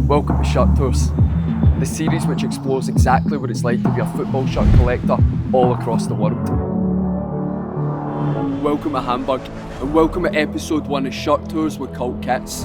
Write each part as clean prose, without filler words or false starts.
Welcome to Shirt Tours, the series which explores exactly what it's like to be a football shirt collector all across the world. Welcome to Hamburg, and welcome to episode 1 of Shirt Tours with Cult Kits.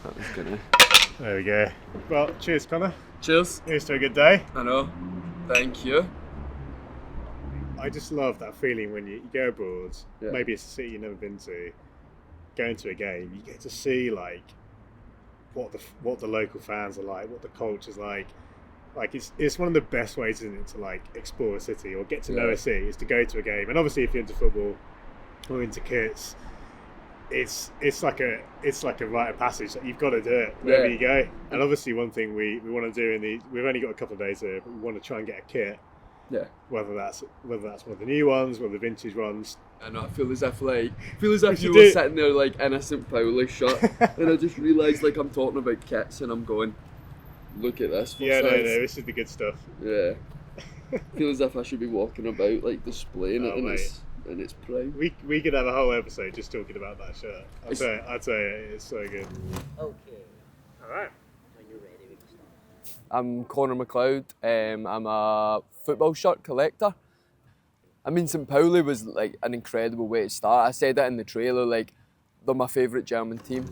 That was good, eh? There we go. Well, cheers, Conor. Cheers. Here's to a good day. I know. Thank you. I just love that feeling when you go abroad, Yeah. maybe it's a city you've never been to, going to a game, you get to see like what the local fans are like, what the culture's like. Like it's one of the best ways, isn't it, to like explore a city or get to know a city, is to go to a game. And obviously if you're into football or into kits, it's like a rite of passage that you've got to do it wherever you go. And obviously one thing we want to do we've only got a couple of days here, but we want to try and get a kit. Yeah. Whether that's one of the new ones, one of the vintage ones. I know, I feel as if you were sitting there like in a St. Pauli shirt and I just realised like I'm talking about kits and I'm going, look at this. Yeah, no, this is the good stuff. Yeah. I feel as if I should be walking about like displaying it in its prime. We could have a whole episode just talking about that shirt. I'd say it's so good. Okay. Alright. When you're ready, we can start. I'm Conor McLeod. I'm a football shirt collector. I mean, St. Pauli was like an incredible way to start. I said it in the trailer, like they're my favourite German team.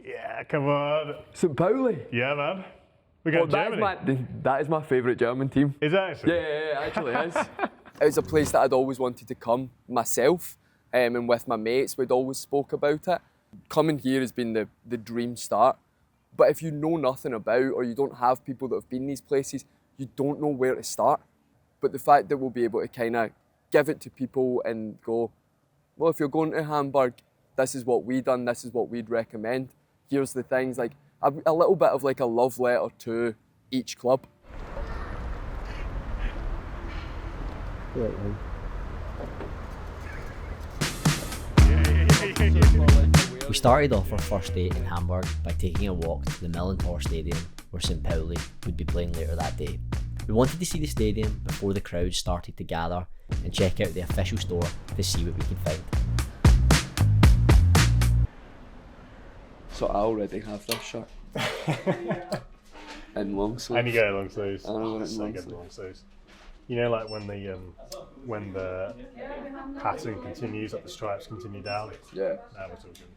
Yeah, come on. St. Pauli? Yeah, man. We got Germany. That is my favourite German team. Is that actually? Yeah, actually is. It was a place that I'd always wanted to come myself, and with my mates we'd always spoke about it. Coming here has been the dream start, but if you know nothing about or you don't have people that have been these places, you don't know where to start. But the fact that we'll be able to kind of give it to people and go, well, if you're going to Hamburg, this is what we done, this is what we'd recommend. Here's the things, like a little bit of like a love letter to each club. We started off our first day in Hamburg by taking a walk to the Millantor Stadium where St. Pauli would be playing later that day. We wanted to see the stadium before the crowd started to gather and check out the official store to see what we could find. So I already have this shirt. In long sleeves. And you go long sleeves. I know, So good long sleeves. You know, like when the pattern continues, like the stripes continue down. Yeah. That was all good.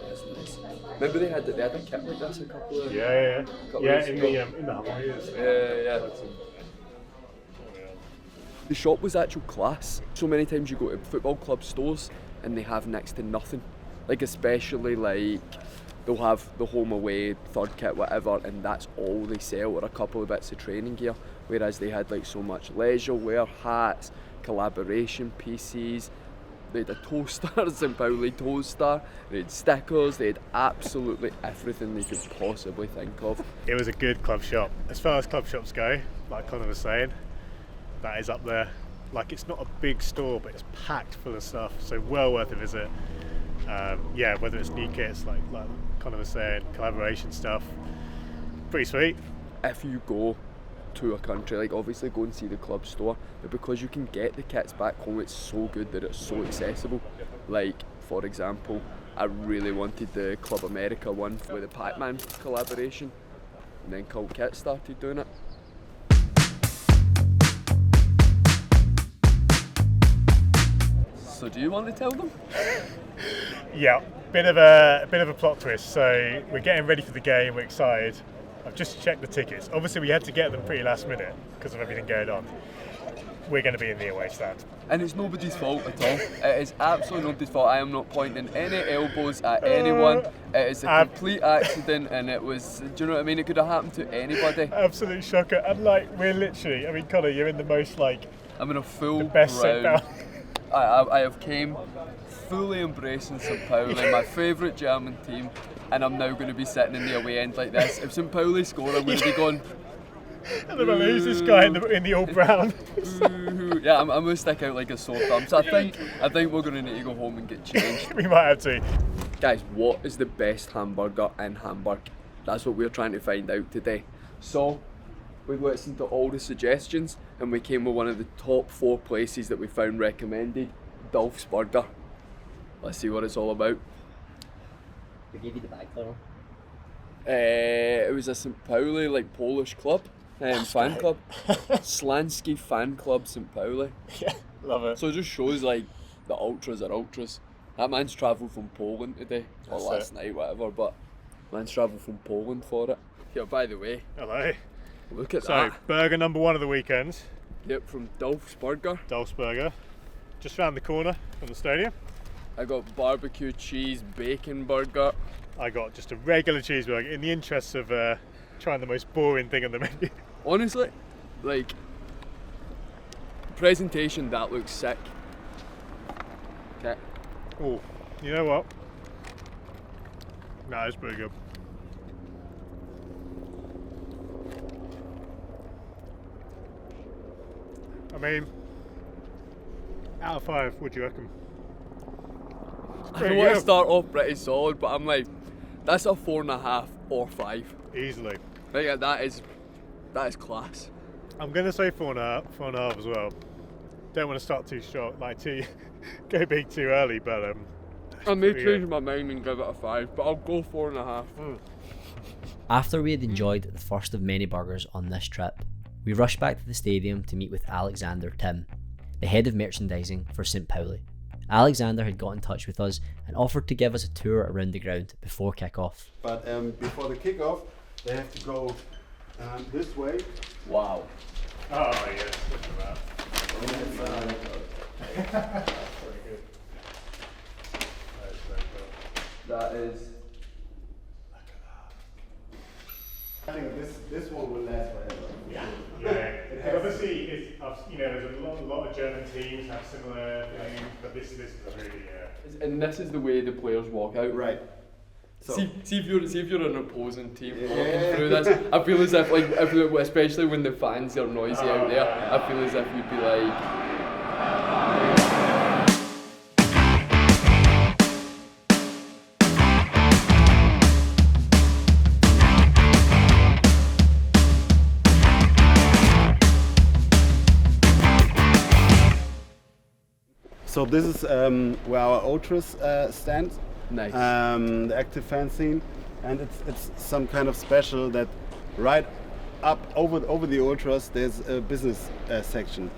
That's nice. Remember they had a kit like this a couple of Yeah. couple Yeah, years in ago? the Himalayas. Yeah. The shop was actual class. So many times you go to football club stores and they have next to nothing. Like especially like they'll have the home away, third kit, whatever, and that's all they sell, or a couple of bits of training gear. Whereas they had like so much leisure wear, hats, collaboration pieces. They had a toaster, St. Pauli toaster, they had stickers, they had absolutely everything they could possibly think of. It was a good club shop. As far as club shops go, like Conor was saying, that is up there. Like it's not a big store, but it's packed full of stuff, so well worth a visit. Whether it's new kits, like Conor was saying, collaboration stuff, pretty sweet. If you go to a country, like obviously go and see the club store, but because you can get the kits back home, it's so good that it's so accessible. Like for example, I really wanted the Club America one with the Pac-Man collaboration, and then Cult Kits started doing it. So do you want to tell them? Yeah, bit of a plot twist. So we're getting ready for the game. We're excited. I've just checked the tickets. Obviously, we had to get them pretty last minute because of everything going on. we're going to be in the away stand. And it's nobody's fault at all. It is absolutely nobody's fault. I am not pointing any elbows at anyone. It is a complete accident, and it was, do you know what I mean? It could have happened to anybody. Absolute shocker. And like, we're literally, I mean, Conor, you're in the most like, I'm in a full best sit brown. down. I have came fully embracing St. Pauli, my favourite German team, and I'm now going to be sitting in the away end like this. If St. Pauli score, I'm going to be going. And then who's this guy in the all brown? Yeah, I'm going to stick out like a sore thumb. So I think we're going to need to go home and get changed. We might have to. Guys, what is the best hamburger in Hamburg? That's what we're trying to find out today. So we listened to all the suggestions and we came with one of the top 4 places that we found recommended, Dolph's Burger. Let's see what it's all about. Who gave you the bag, Conor? It was a St. Pauli, like, Polish club, fan club. Slansky Fan Club St. Pauli. Yeah, love it. So it just shows, like, the ultras are ultras. That man's travelled from Poland today, or last night, whatever, but man's travelled from Poland for it. Yeah, by the way. Hello. Look at that. So, burger number 1 of the weekend. Yep, from Dolph's Burger. Dolph's Burger. Just round the corner from the stadium. I got barbecue cheese bacon burger. I got just a regular cheeseburger in the interests of trying the most boring thing on the menu. Honestly, like, presentation, that looks sick. Okay. Oh, you know what? Nah, it's pretty good. I mean, out of 5, what do you reckon? I want to start off pretty solid, but I'm like, that's a 4.5 or 5. Easily. Like, yeah, that is class. I'm gonna say 4.5 as well. Don't want to start too short, like go big too early, but I may change my mind and give it a 5, but I'll go 4.5. After we had enjoyed the first of many burgers on this trip, we rushed back to the stadium to meet with Alexander Tim, the head of merchandising for St. Pauli. Alexander had got in touch with us and offered to give us a tour around the ground before kick-off. But before the kick-off, they have to go this way. Wow. Oh yes, look at that. Very good. That is very cool. That is. I think this one will last forever. Yeah. Obviously, there's a lot of German teams have similar things, but this is really. And this is the way the players walk out. Right. So See if you're an opposing team walking through this. I feel as if, like, especially when the fans are noisy out there, I feel as if you'd be like. So this is where our ultras stand. Nice. The active fan scene, and it's some kind of special that right up over the ultras there's a business section.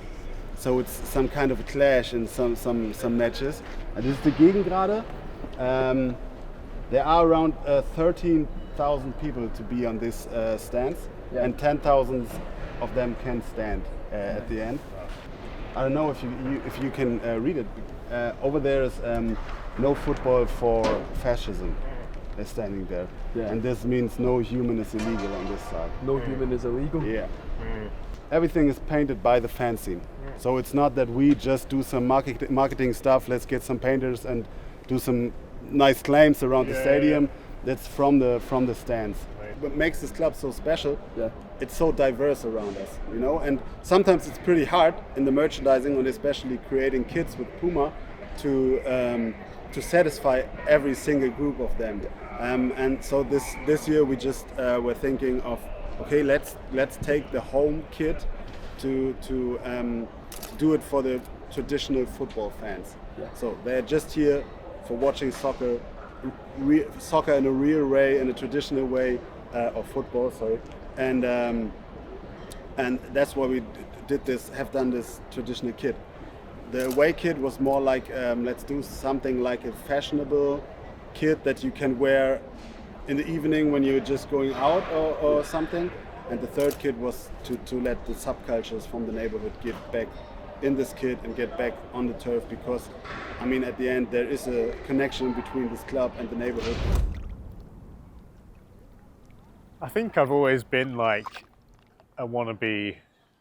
So it's some kind of a clash in some matches. And this is the Gegengrade. There are around 13,000 people to be on this stands, and 10,000 of them can stand at the end. I don't know if you can read it. Over there is no football for fascism. They're standing there, and this means no human is illegal on this side. No human is illegal. Yeah. Everything is painted by the fan scene, so it's not that we just do some marketing stuff. Let's get some painters and do some nice claims around the stadium. That's from the stands. What makes this club so special? It's so diverse around us, and sometimes it's pretty hard in the merchandising and especially creating kits with Puma to satisfy every single group of them. And so this year we just were thinking of, okay, let's take the home kit to do it for the traditional football fans. So they're just here for watching soccer in a real way, in a traditional way of football. Sorry. And that's why we have done this traditional kit. The away kit was more like, let's do something like a fashionable kit that you can wear in the evening when you're just going out or something. And the third kit was to let the subcultures from the neighborhood get back in this kit and get back on the turf, because I mean at the end there is a connection between this club and the neighborhood. I think I've always been like a wannabe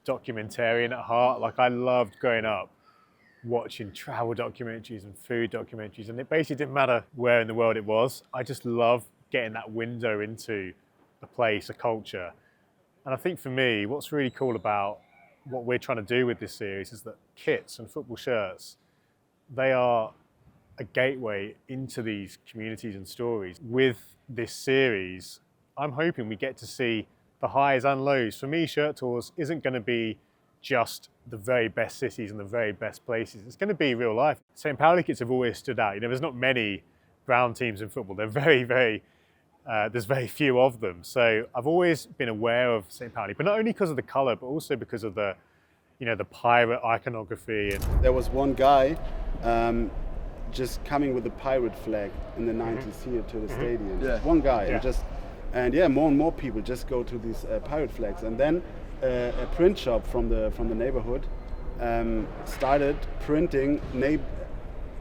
documentarian at heart. Like I loved growing up watching travel documentaries and food documentaries, and it basically didn't matter where in the world it was. I just love getting that window into a place, a culture. And I think for me, what's really cool about what we're trying to do with this series is that kits and football shirts, they are a gateway into these communities and stories. With this series, I'm hoping we get to see the highs and lows. For me, Shirt Tours isn't going to be just the very best cities and the very best places. It's going to be real life. St. Pauli kits have always stood out. You know, there's not many brown teams in football. They're there's very few of them. So I've always been aware of St. Pauli, but not only because of the colour, but also because of the, you know, the pirate iconography. And there was one guy just coming with the pirate flag in the 90s here to the stadium. Yeah. One guy, Yeah. and more and more people just go to these pirate flags. And then a print shop from the neighborhood started printing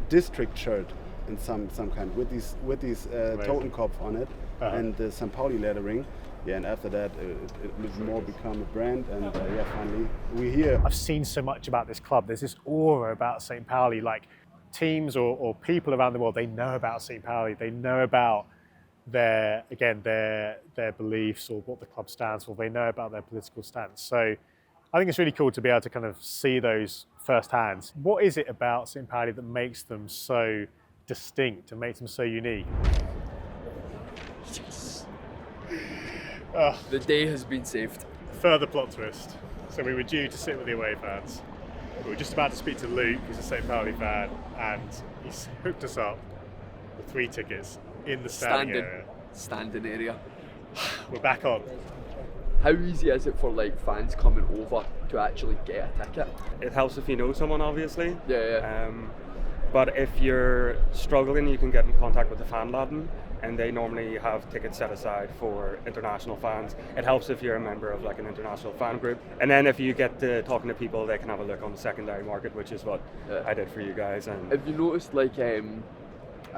district shirt in some kind with these Totenkopf on it and the St. Pauli lettering. Yeah, and after that it was more become a brand, and finally we're here. I've seen so much about this club. There's this aura about St. Pauli, like teams or people around the world, they know about St. Pauli. They know about their beliefs or what the club stands for. They know about their political stance. So I think it's really cool to be able to kind of see those firsthand. What is it about St. Pauli that makes them so distinct and makes them so unique? Yes. The day has been saved. Further plot twist. So we were due to sit with the away fans. We were just about to speak to Luke, who's a St. Pauli fan, and he's hooked us up with 3 tickets in the standing area. We're back on. How easy is it for like fans coming over to actually get a ticket? It helps if you know someone, obviously. Yeah. But if you're struggling, you can get in contact with the fan laden, and they normally have tickets set aside for international fans. It helps if you're a member of like an international fan group. And then if you get to talking to people, they can have a look on the secondary market, which is what I did for you guys. And have you noticed like a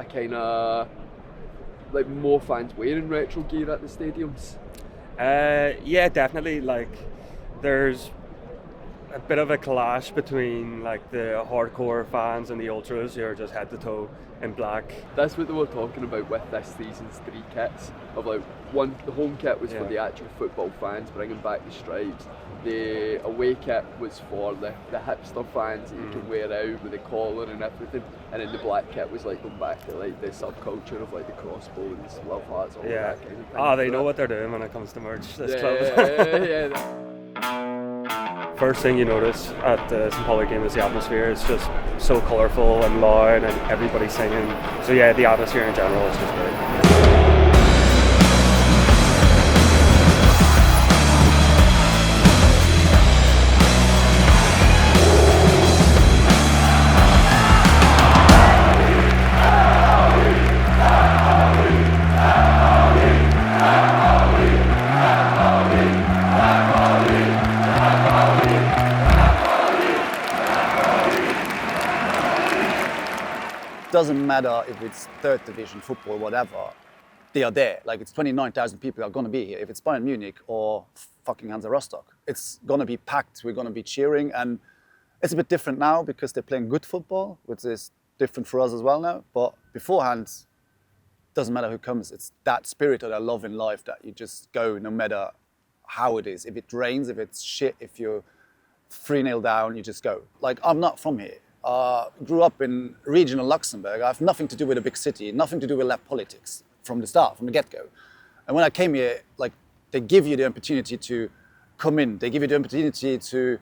kind of like more fans wearing retro gear at the stadiums? yeah, definitely. Like there's a bit of a clash between like the hardcore fans and the ultras who are just head to toe in black. That's what they were talking about with this season's 3 kits. Of like the home kit was for the actual football fans, bringing back the stripes. The away kit was for the hipster fans that you can wear out with the collar and everything. And then the black kit was like going back to like the subculture of like the crossbones, love hearts, all that kind of thing. They know what they're doing when it comes to merch. This club. Yeah. First thing you notice at the St. Pauli game is the atmosphere. It's just so colourful and loud and everybody's singing. So yeah, the atmosphere in general is just great. Doesn't matter if it's third division football, whatever, they are there. Like it's 29,000 people are going to be here. If it's Bayern Munich or fucking Hansa Rostock, it's going to be packed. We're going to be cheering, and it's a bit different now because they're playing good football, which is different for us as well now. But beforehand, doesn't matter who comes. It's that spirit that I love in life that you just go no matter how it is. If it rains, if it's shit, if you're 3-0 down, you just go. Like I'm not from here. Grew up in regional Luxembourg. I have nothing to do with a big city, nothing to do with left politics from the start, from the get-go. And when I came here, like they give you the opportunity to come in. They give you the opportunity to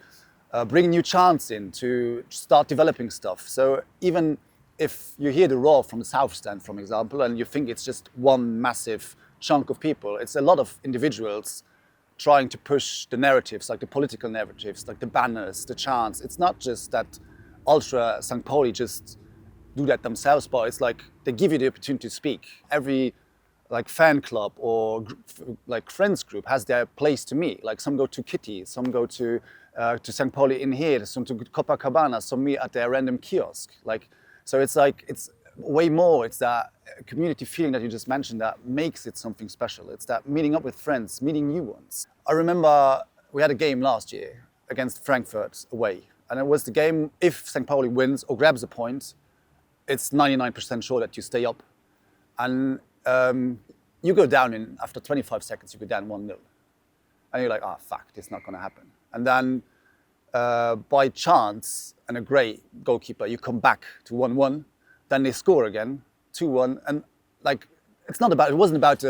bring a new chance in, to start developing stuff. So even if you hear the roar from the South Stand, for example, and you think it's just one massive chunk of people, it's a lot of individuals trying to push the narratives, like the political narratives, like the banners, the chants. It's not just that Ultra St. Pauli just do that themselves, but it's like they give you the opportunity to speak. Every like fan club or like friends group has their place to meet. Like some go to Kitty, some go to to St. Pauli in here, some to Copacabana, some meet at their random kiosk. Like, so it's like, it's way more. It's that community feeling that you just mentioned that makes it something special. It's that meeting up with friends, meeting new ones. I remember we had a game last year against Frankfurt away. And it was the game, if St. Pauli wins or grabs a point, it's 99% sure that you stay up. And you go down in, after 25 seconds, you go down 1-0. And you're like, oh, fuck, this is not going to happen. And then by chance and a great goalkeeper, you come back to 1-1. Then they score again, 2-1. And like, it wasn't about,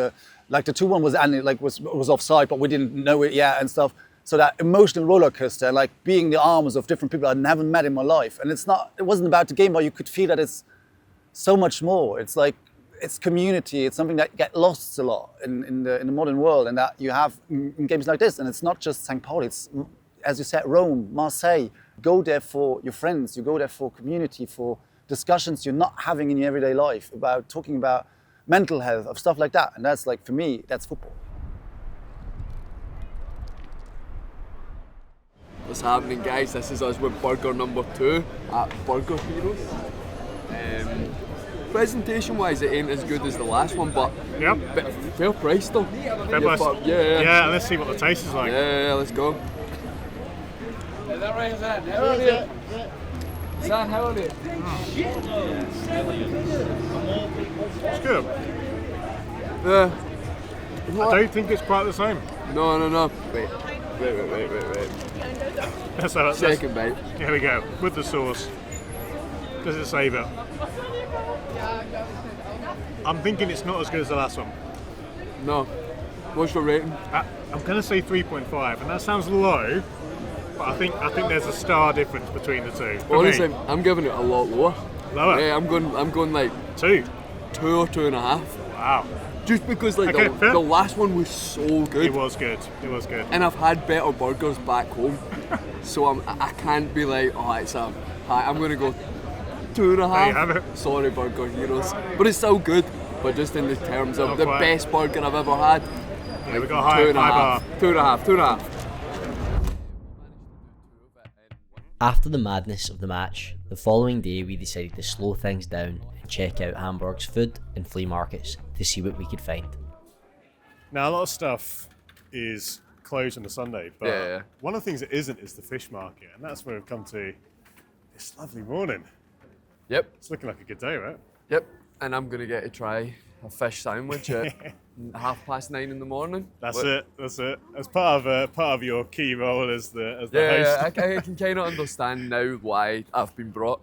like the 2-1 was offside, but we didn't know it yet and stuff. So that emotional roller coaster, like being the arms of different people I haven't met in my life. And it wasn't about the game, but you could feel that it's so much more. It's like, it's community. It's something that gets lost a lot in the modern world, and that you have in games like this. And it's not just St. Pauli. It's, as you said, Rome, Marseille. Go there for your friends. You go there for community, for discussions you're not having in your everyday life, about talking about mental health, of stuff like that. And that's like, for me, that's football. What's happening, guys? This is us with burger number 2 at Burger Heroes. Presentation-wise, it ain't as good as the last one, but fair price though. Fair price. Yeah, let's see what the taste is like. Yeah, let's go. Is that right, Zan? How are you? Zan, how are you? It's good. I don't think it's quite the same. No. Wait. Second bite. Here we go, with the sauce. Does it savour? I'm thinking it's not as good as the last one. No. What's your rating? I'm going to say 3.5, and that sounds low, but I think there's a star difference between the two. Honestly, I'm giving it a lot lower. Lower? Yeah, I'm going like 2 or 2.5. Wow. Just because like Okay, the last one was so good. It was good. And I've had better burgers back home, so I can't be like, oh, it's a high. I'm gonna go 2.5. There you have it. Sorry, Burger Heroes, but it's still good. But just in the terms of Not the quite. best burger I've ever had, Yeah, we got a high bar. 2.5. After the madness of the match, the following day we decided to slow things down and check out Hamburg's food and flea markets to see what we could find. Now, a lot of stuff is closed on a Sunday, but Yeah. one of the things that isn't is the fish market, and that's where we've come to this lovely morning. Yep. It's looking like a good day, right? Yep. And I'm gonna get to try a fish sandwich at 9:30 in the morning. That's it. As part of your key role as the host. Yeah, I can kind of understand now why I've been brought,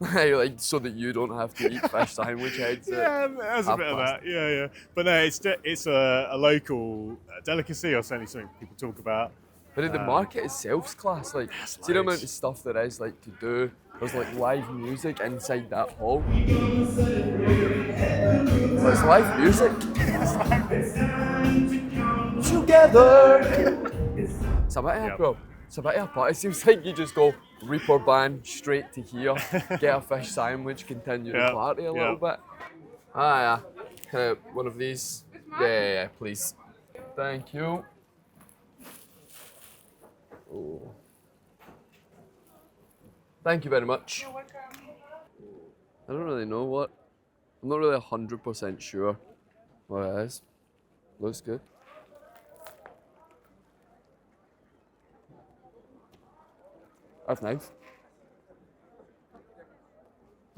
like so that you don't have to eat fish sandwich heads. Yeah, there's a bit of that. Yeah. But no, it's a local delicacy, or certainly something people talk about. But the market itself's class. Like, see the amount of stuff there is like to do. There's like live music inside that hall. It's live music. Together. It's a bit of bro. It's a bit of a party. It seems like you just go Reaper band straight to here, get a fish sandwich, continue the party a little bit. Yeah. One of these. Yeah, please. Thank you. Oh. Thank you very much. You're welcome. I don't really know what. I'm not really 100% sure what it is. Looks good. That's nice.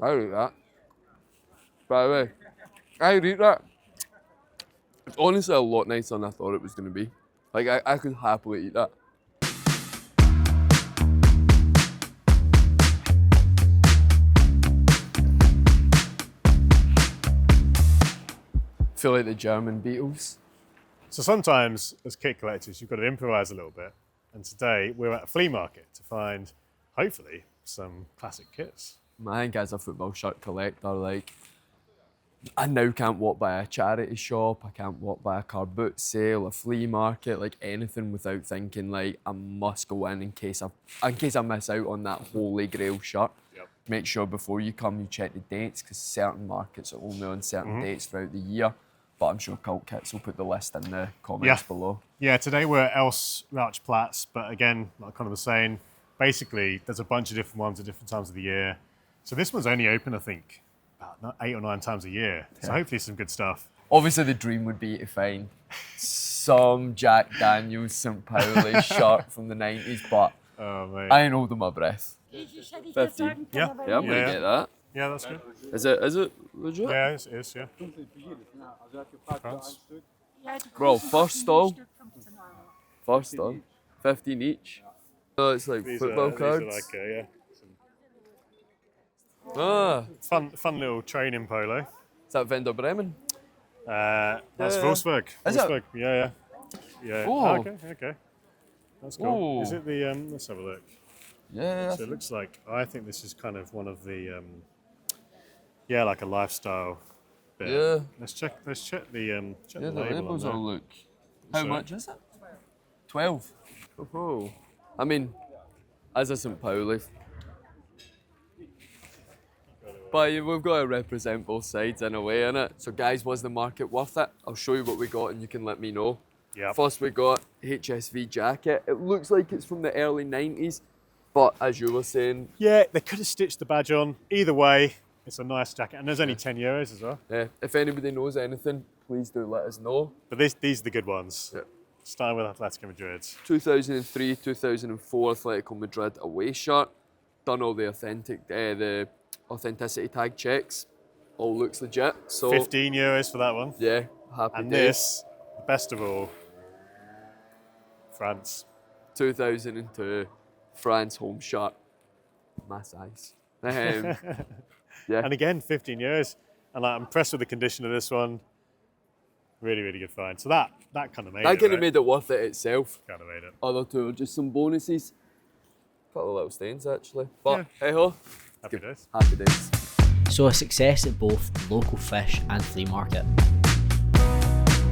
I'll eat that. By the way, I'd eat that. It's honestly a lot nicer than I thought it was going to be. Like, I could happily eat that. Feel like the German Beatles. So sometimes, as kit collectors, you've got to improvise a little bit. And today we're at a flea market to find, hopefully, some classic kits. I think as a football shirt collector, like, I now can't walk by a charity shop, I can't walk by a car boot sale, a flea market, like anything without thinking like I must go in case I miss out on that holy grail shirt. Yep. Make sure before you come you check the dates, because certain markets are only on certain dates throughout the year. But I'm sure cultkits will put the list in the comments below. Yeah, today we're at Else Rauchplatz, but again, like Conor was saying, basically there's a bunch of different ones at different times of the year. So this one's only open, I think, about 8 or 9 times a year. So hopefully some good stuff. Obviously the dream would be to find some Jack Daniels St. Pauli shirt from the 90s, but I ain't holding my breath. 15. Yeah. Yeah, I'm going to get that. Yeah, that's good. Is it legit? Yeah, it is, yeah. France. Bro, first stall, 15 each. So it's like football cards. These are like, fun little training polo. Is that Vendor Bremen? That's Wolfsburg. Is it? Wolfsburg. Yeah. Oh. Okay. That's cool. Oh. Is it the? Let's have a look. Yeah. So it looks like I think this is kind of one of the. Like a lifestyle bit. Yeah. Let's check the check Yeah, the the label labels on all there. look. How So- much is it? 12. Oh. I mean, as a St. Pauli. But we've got to represent both sides in a way, innit? So guys, was the market worth it? I'll show you what we got and you can let me know. Yeah. First we got HSV jacket. It looks like it's from the early 90s, but as you were saying, Yeah, they could have stitched the badge on. Either way, it's a nice jacket, and there's only 10 euros as well. if anybody knows anything, please do let us know. But these are the good ones. Yeah. Starting with Atletico Madrid. 2003, 2004 Atletico Madrid away shirt. Done all the authenticity tag checks. All looks legit. So 15 euros for that one. yeah, happy And days. this, the best of all, France. 2002 France home shirt. My size. Yeah. And again, 15 euros. And I'm impressed with the condition of this one. Really, really good find. So that kind of made That it. kind of right? made it worth it itself. Kind of made it. Other two are just some bonuses. Couple of little stains actually. But hey ho, Happy days. happy days. So a success at both the local fish and flea market.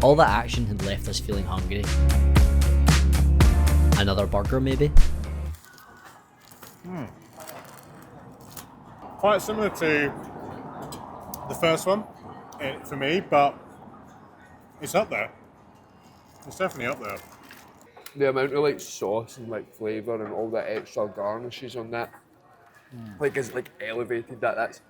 All that action had left us feeling hungry. Another burger maybe? Quite similar to the first one for me, but it's up there. It's definitely up there. The amount of like sauce and like flavour and all that extra garnishes on that, like is like elevated. That's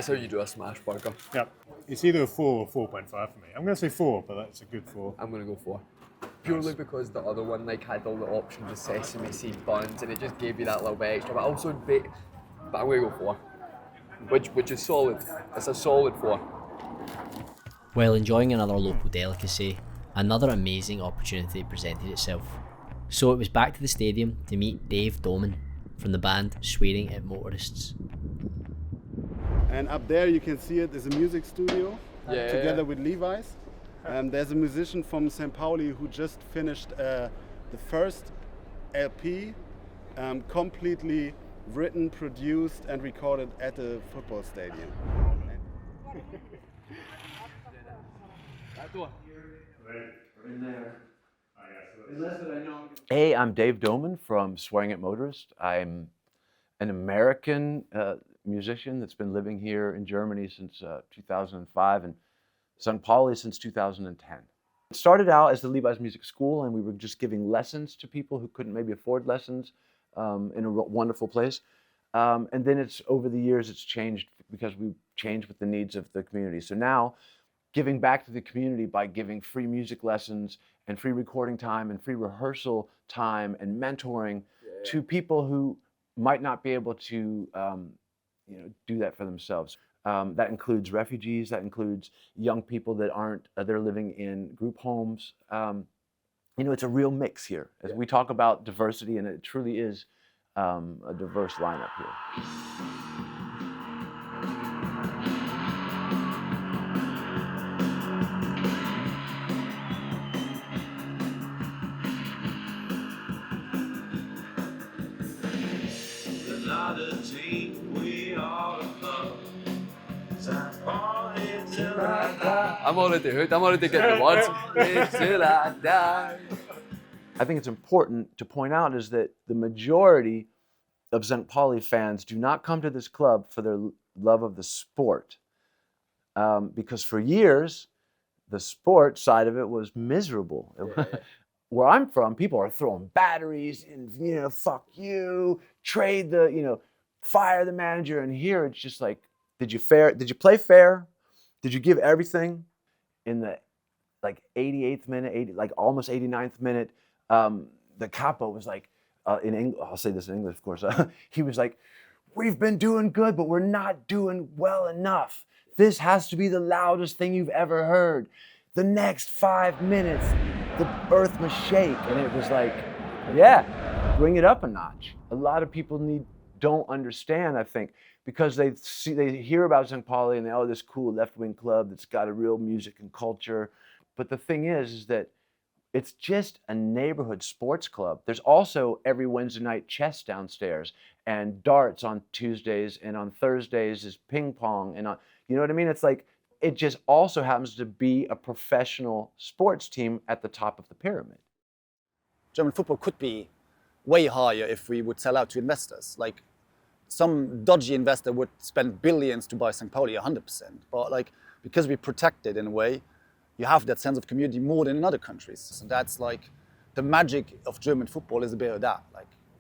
how you do a smash burger. Yep. It's either a 4 or 4.5 for me. I'm going to say 4, but that's a good 4. I'm gonna go 4. Purely because the other one like had all the options of sesame seed buns and it just gave you that little bit extra. But also but I'm gonna go 4, which is solid. It's a solid 4. While enjoying another local delicacy, another amazing opportunity presented itself. So it was back to the stadium to meet Dave Doman from the band Swearing at Motorists. And up there you can see it is a music studio Yeah. together with Levi's. There's a musician from St. Pauli who just finished the first LP, completely written, produced and recorded at the football stadium. Hey, I'm Dave Doman from Swearing at Motorist. I'm an American musician that's been living here in Germany since 2005 and St. Pauli since 2010. It started out as the Levi's Music School, and we were just giving lessons to people who couldn't maybe afford lessons in a wonderful place. And then it's over the years, it's changed because we've changed with the needs of the community. So now, giving back to the community by giving free music lessons and free recording time and free rehearsal time and mentoring to people who might not be able to do that for themselves. That includes refugees, that includes young people that aren't, they're living in group homes. It's a real mix here. As we talk about diversity, and it truly is a diverse lineup here. I'm already hooked. I'm already getting the words. Till I die. I think it's important to point out is that the majority of St. Pauli fans do not come to this club for their love of the sport. Because for years, the sport side of it was miserable. Where I'm from, people are throwing batteries and, fuck you, trade the, fire the manager. And here it's just like, did you play fair? Did you give everything? In the 88th minute, almost 89th minute, the capo was like, in English, I'll say this in English, of course. He was like, we've been doing good, but we're not doing well enough. This has to be the loudest thing you've ever heard. The next 5 minutes, the earth must shake. And it was like, yeah, bring it up a notch. A lot of people don't understand, I think, because they hear about St. Pauli and this cool left-wing club that's got a real music and culture. But the thing is that it's just a neighborhood sports club. There's also every Wednesday night chess downstairs and darts on Tuesdays, and on Thursdays is ping pong, and you know what I mean? It's like, it just also happens to be a professional sports team at the top of the pyramid. German football could be way higher if we would sell out to investors. Like, some dodgy investor would spend billions to buy St. Pauli 100%. But because we protect it in a way, you have that sense of community more than in other countries. So that's the magic of German football is a bit of that.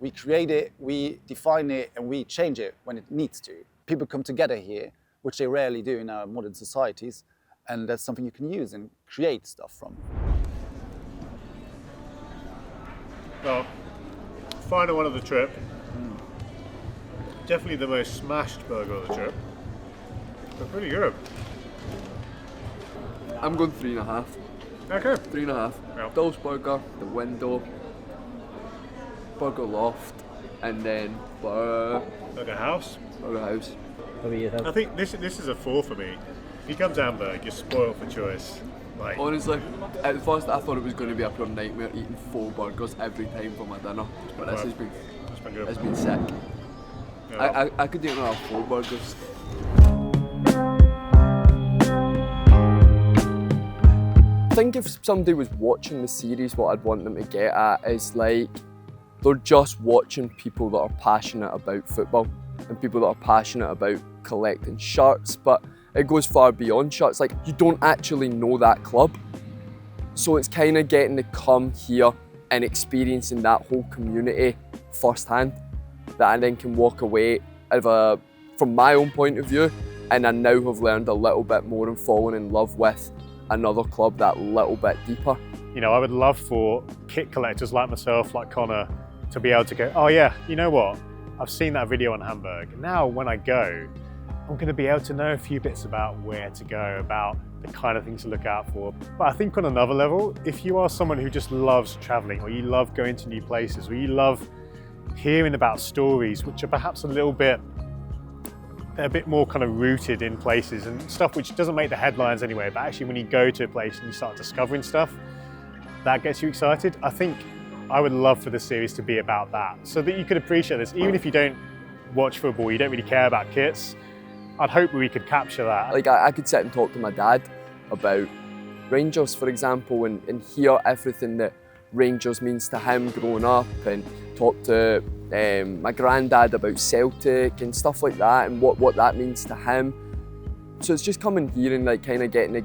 We create it, we define it, and we change it when it needs to. People come together here, which they rarely do in our modern societies, and that's something you can use and create stuff from. Well, final one of the trip. Definitely the most smashed burger of the trip, but pretty good. I'm going 3.5. Okay. 3.5. Yep. Dulce burger, the window, burger loft, and then Burger house. burger house. What about you, Tom? I think this is a 4 for me. If you come to Hamburg, you're spoiled for choice. Honestly, at first I thought it was going to be a pure nightmare eating 4 burgers every time for my dinner, but this has been good. it's been sick. Yeah. I could eat another 4 burgers. I think if somebody was watching the series, what I'd want them to get at is they're just watching people that are passionate about football and people that are passionate about collecting shirts, but it goes far beyond shirts. You don't actually know that club. So it's kind of getting to come here and experiencing that whole community firsthand that I then can walk away from my own point of view, and I now have learned a little bit more and fallen in love with another club that little bit deeper. I would love for kit collectors like myself, like Conor, to be able to go, oh yeah, you know what? I've seen that video on Hamburg. Now when I go, I'm going to be able to know a few bits about where to go, about the kind of things to look out for. But I think on another level, if you are someone who just loves traveling, or you love going to new places, or you love hearing about stories which are perhaps a bit more kind of rooted in places and stuff which doesn't make the headlines anyway, but actually when you go to a place and you start discovering stuff, that gets you excited. I think I would love for the series to be about that, so that you could appreciate this. Even if you don't watch football, you don't really care about kits, I'd hope we could capture that. I could sit and talk to my dad about Rangers, for example, and hear everything that Rangers means to him growing up, and talk to my granddad about Celtic and stuff like that, and what that means to him. So it's just coming here and kind of getting to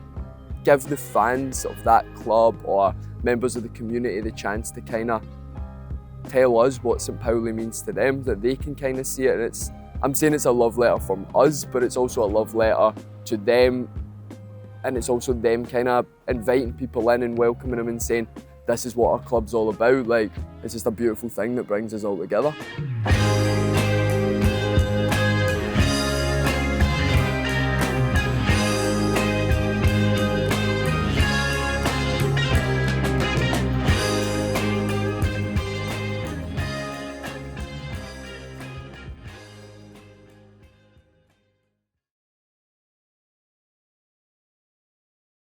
give the fans of that club or members of the community the chance to kind of tell us what St. Pauli means to them, that they can kind of see it. And I'm saying it's a love letter from us, but it's also a love letter to them, and it's also them kind of inviting people in and welcoming them and saying, this is what our club's all about. It's just a beautiful thing that brings us all together.